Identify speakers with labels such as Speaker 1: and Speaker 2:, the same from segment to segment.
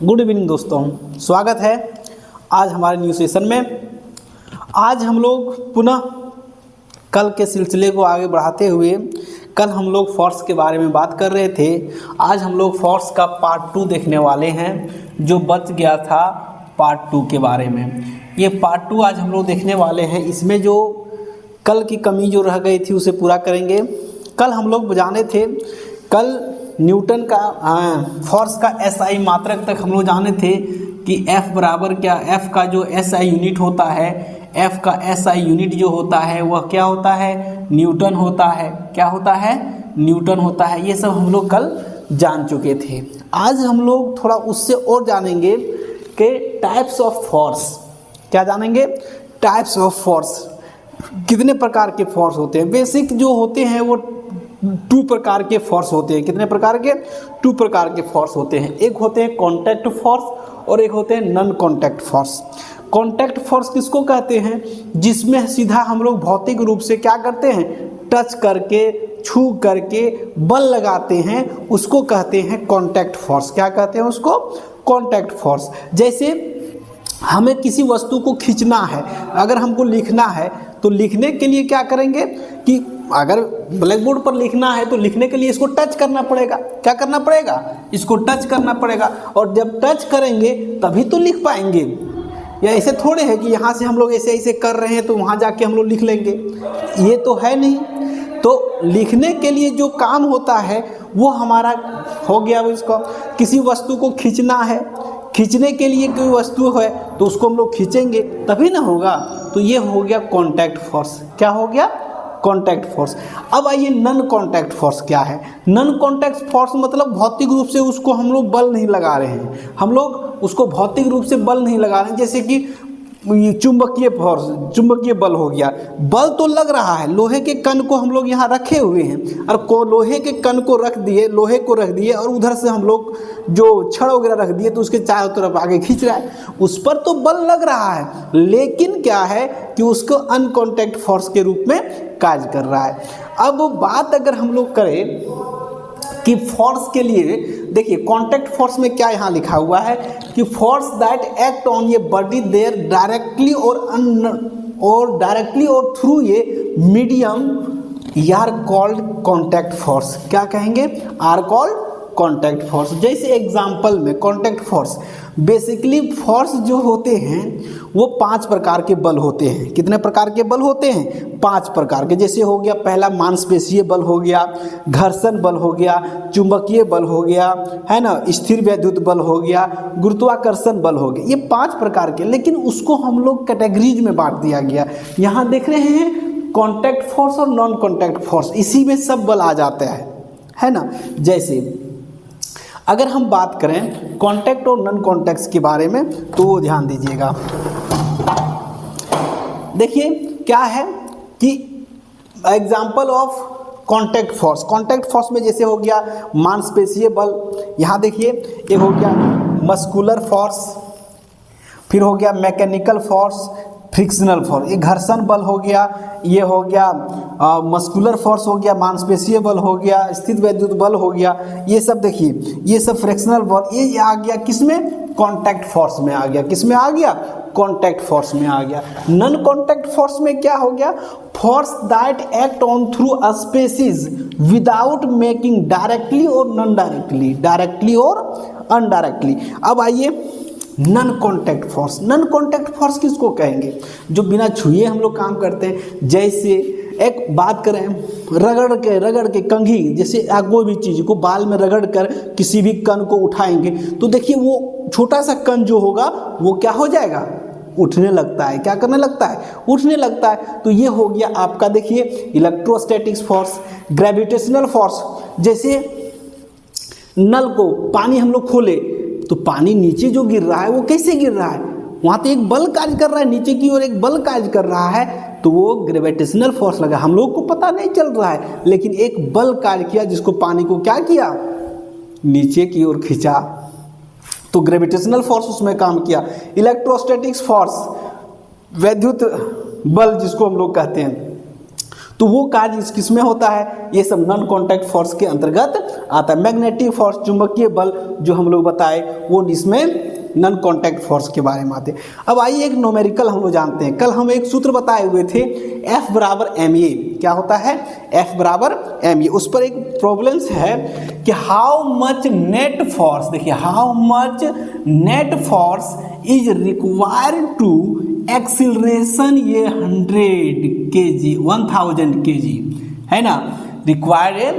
Speaker 1: Good evening दोस्तों, स्वागत है आज हमारे न्यू सेशन में। आज हम लोग पुनः कल के सिलसिले को आगे बढ़ाते हुए कल हम लोग फोर्स के बारे में बात कर रहे थे। आज हम लोग फोर्स का पार्ट 2 देखने वाले हैं, जो बच गया था पार्ट 2 के बारे में। ये पार्ट 2 आज हम लोग देखने वाले हैं। इसमें जो कल की कमी जो रह गई थी उसे पूरा करेंगे। कल हम लोग जाने थे, कल न्यूटन का फोर्स का एसआई मात्रक तक हम लोग जाने थे कि F बराबर क्या, F का जो एसआई यूनिट होता है, F का एसआई यूनिट जो होता है वह क्या होता है, न्यूटन होता है। क्या होता है? न्यूटन होता है। ये सब हम लोग कल जान चुके थे। आज हम लोग थोड़ा उससे और जानेंगे कि टाइप्स ऑफ फोर्स। क्या जानेंगे? Types of force. कितने प्रकार के फोर्स होते हैं? बेसिक जो होते हैं वो 2 प्रकार के फोर्स होते हैं। कितने प्रकार के? 2 प्रकार के फोर्स होते हैं। एक होते हैं कॉन्टैक्ट फोर्स और एक होते हैं non contact force. Contact force किसको कहते हैं? जिसमें सीधा हम लोग भौतिक रूप से क्या करते हैं, टच करके, छू करके बल लगाते हैं, उसको कहते हैं कॉन्टैक्ट फोर्स। क्या कहते हैं उसको? Contact force. जैसे हमें किसी वस्तु को खींचना है, अगर हमको लिखना है तो लिखने के लिए क्या करेंगे कि अगर ब्लैक बोर्ड पर लिखना है तो लिखने के लिए इसको टच करना पड़ेगा। क्या करना पड़ेगा? इसको टच करना पड़ेगा। और जब टच करेंगे तभी तो लिख पाएंगे। या ऐसे थोड़े है कि यहाँ से हम लोग ऐसे ऐसे कर रहे हैं तो वहाँ जाके हम लोग लिख लेंगे, ये तो है नहीं। तो लिखने के लिए जो काम होता है वो हमारा हो गया। इसको किसी वस्तु को खींचना है, खींचने के लिए कोई वस्तु है तो उसको हम लोग खींचेंगे तभी ना होगा। तो ये हो गया कॉन्टैक्ट फोर्स। क्या हो गया? Contact force. अब आइए नॉन कॉन्टैक्ट फोर्स क्या है। नॉन कॉन्टैक्ट फोर्स मतलब भौतिक रूप से उसको हम लोग बल नहीं लगा रहे हैं, हम लोग उसको भौतिक रूप से बल नहीं लगा रहे हैं। जैसे कि चुंबकीय फोर्स, चुंबकीय बल हो गया। बल तो लग रहा है, लोहे के कण को हम लोग यहाँ रखे हुए हैं और लोहे के कण को रख दिए, लोहे को रख दिए और उधर से हम लोग जो छड़ वगैरह रख दिए तो उसके चारों तरफ आगे खींच रहा है, उस पर तो बल लग रहा है, लेकिन क्या है कि उसको अनकॉन्टैक्ट फोर्स के रूप में कार्य कर रहा है। अब बात अगर हम लोग करें कि फोर्स के लिए, देखिए कॉन्टैक्ट फोर्स में क्या यहाँ लिखा हुआ है कि फोर्स दैट एक्ट ऑन ये बॉडी देयर डायरेक्टली और थ्रू ये medium are called contact force. क्या कहेंगे? Are called contact force. जैसे एग्जांपल में कॉन्टैक्ट फोर्स, बेसिकली फोर्स जो होते हैं वो 5 प्रकार के बल होते हैं। कितने प्रकार के बल होते हैं? 5 प्रकार के। जैसे हो गया पहला मांसपेशीय बल हो गया, घर्षण बल हो गया, चुंबकीय बल हो गया, है ना, स्थिर वैद्युत बल हो गया, गुरुत्वाकर्षण बल हो गया। ये 5 प्रकार के, लेकिन उसको हम लोग कैटेगरीज में बांट दिया गया। यहाँ देख रहे हैं कॉन्टैक्ट फोर्स और नॉन कॉन्टैक्ट फोर्स, इसी में सब बल आ जाता है ना। जैसे अगर हम बात करें कॉन्टैक्ट और नॉन कॉन्टैक्ट के बारे में तो वो ध्यान दीजिएगा। देखिए क्या है कि example of contact force. Contact force में जैसे हो गया मांसपेशीय बल, यहाँ देखिए एक हो गया मस्कुलर फोर्स, फिर हो गया मैकेनिकल फोर्स, फ्रिक्शनल फोर्स, ये घर्षण बल हो गया, ये हो गया मस्कुलर फोर्स हो गया, मांसपेशीय बल हो गया, स्थिर वैद्युत बल हो गया। ये सब देखिए, ये सब फ्रिक्शनल बल, ये आ गया किसमें? कॉन्टैक्ट फोर्स में आ गया। किसमें आ गया? कॉन्टैक्ट फोर्स में आ गया। नॉन कॉन्टैक्ट फोर्स में क्या हो गया? Force that act on through a spaces without making directly और नॉन डायरेक्टली, डायरेक्टली और अनडायरेक्टली। अब आइए non contact force. Non contact force किसको कहेंगे? जो बिना छुए हम लोग काम करते हैं। जैसे एक बात करें, रगड़ के कंघी, जैसे आप कोई भी चीज़ को बाल में रगड़ कर किसी भी कण को उठाएंगे तो देखिए वो छोटा सा कण जो होगा वो क्या हो जाएगा? उठने लगता है। क्या करने लगता है? उठने लगता है। तो ये हो गया आपका, देखिए इलेक्ट्रोस्टैटिक्स फोर्स, ग्रेविटेशनल फोर्स। जैसे नल को पानी हम लोग खोले तो पानी नीचे जो गिर रहा है वो कैसे गिर रहा है? वहाँ तो एक बल कार्य कर रहा है, नीचे की ओर एक बल कार्य कर रहा है, तो वो ग्रेविटेशनल फोर्स लगा। हम लोग को पता नहीं चल रहा है, लेकिन एक बल कार्य किया जिसको पानी को क्या किया? नीचे की ओर खींचा, तो ग्रेविटेशनल फोर्स उसमें काम किया। इलेक्ट्रोस्टैटिक्स फोर्स, वैद्युत बल जिसको हम लोग कहते हैं, तो वो कार्य किस में होता है, ये सब नॉन कॉन्टैक्ट फोर्स के अंतर्गत आता है। मैग्नेटिक फोर्स, चुंबकीय बल जो हम लोग बताए वो इसमें नॉन कॉन्टैक्ट फोर्स के बारे में आते। अब आइए एक न्यूमेरिकल हम लोग जानते हैं। कल हम एक सूत्र बताए हुए थे F बराबर ma, क्या होता है F बराबर ma। उस पर एक प्रॉब्लम्स है कि हाउ मच नेट फोर्स, देखिए how much net force is required to acceleration, ये 100 kg 1000 kg है ना रिक्वायर्ड,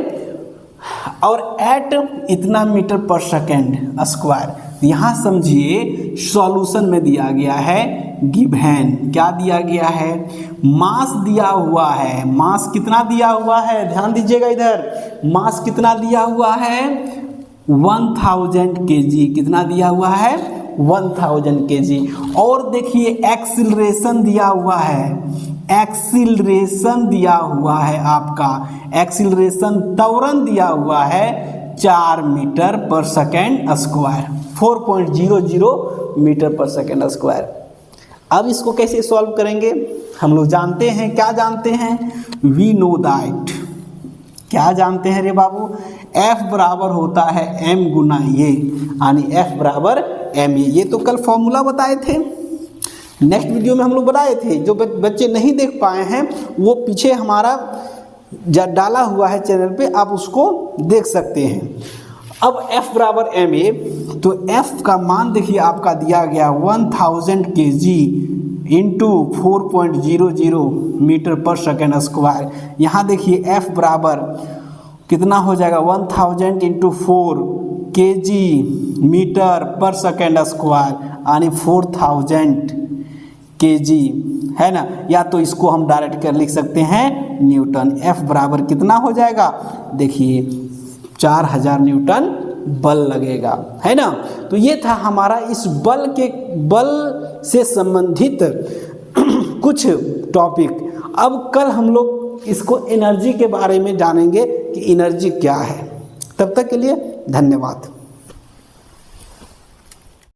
Speaker 1: और एट इतना मीटर पर सेकेंड स्क्वायर। यहाँ समझिए सॉल्यूशन में दिया गया है गिवन, क्या दिया गया है, मास दिया हुआ है। मास कितना दिया हुआ है, ध्यान दीजिएगा इधर, मास कितना दिया हुआ है 1000 kg, कितना दिया हुआ है 1000 kg। और देखिए एक्सिलरेशन दिया हुआ है, एक्सिलरेशन दिया हुआ है आपका, एक्सिलरेशन त्वरण दिया हुआ है 4 मीटर पर सेकेंड स्क्वायर, 4.00 मीटर पर सेकेंड स्क्वायर। अब इसको कैसे सॉल्व करेंगे, हम लोग जानते हैं, क्या जानते हैं, वी नो दैट, क्या जानते हैं रे बाबू, F बराबर होता है m गुना ये, यानी F बराबर ma। ये तो कल फॉर्मूला बताए थे, नेक्स्ट वीडियो में हम लोग बनाए थे। जो बच्चे नहीं देख पाए हैं वो पीछे हमारा डाला हुआ है चैनल पे, आप उसको देख सकते हैं। अब F बराबर ma, तो F का मान देखिए आपका दिया गया 1000 kg इंटू 4.00 मीटर पर सेकेंड स्क्वायर। यहाँ देखिए F बराबर कितना हो जाएगा 1000 इंटू 4 kg मीटर पर सेकेंड स्क्वायर, यानी 4000 kg है ना। या तो इसको हम डायरेक्ट कर लिख सकते हैं न्यूटन। F बराबर कितना हो जाएगा, देखिए 4000 न्यूटन बल लगेगा, है ना। तो ये था हमारा इस बल से संबंधित कुछ टॉपिक। अब कल हम लोग इसको एनर्जी के बारे में जानेंगे कि एनर्जी क्या है। तब तक के लिए धन्यवाद।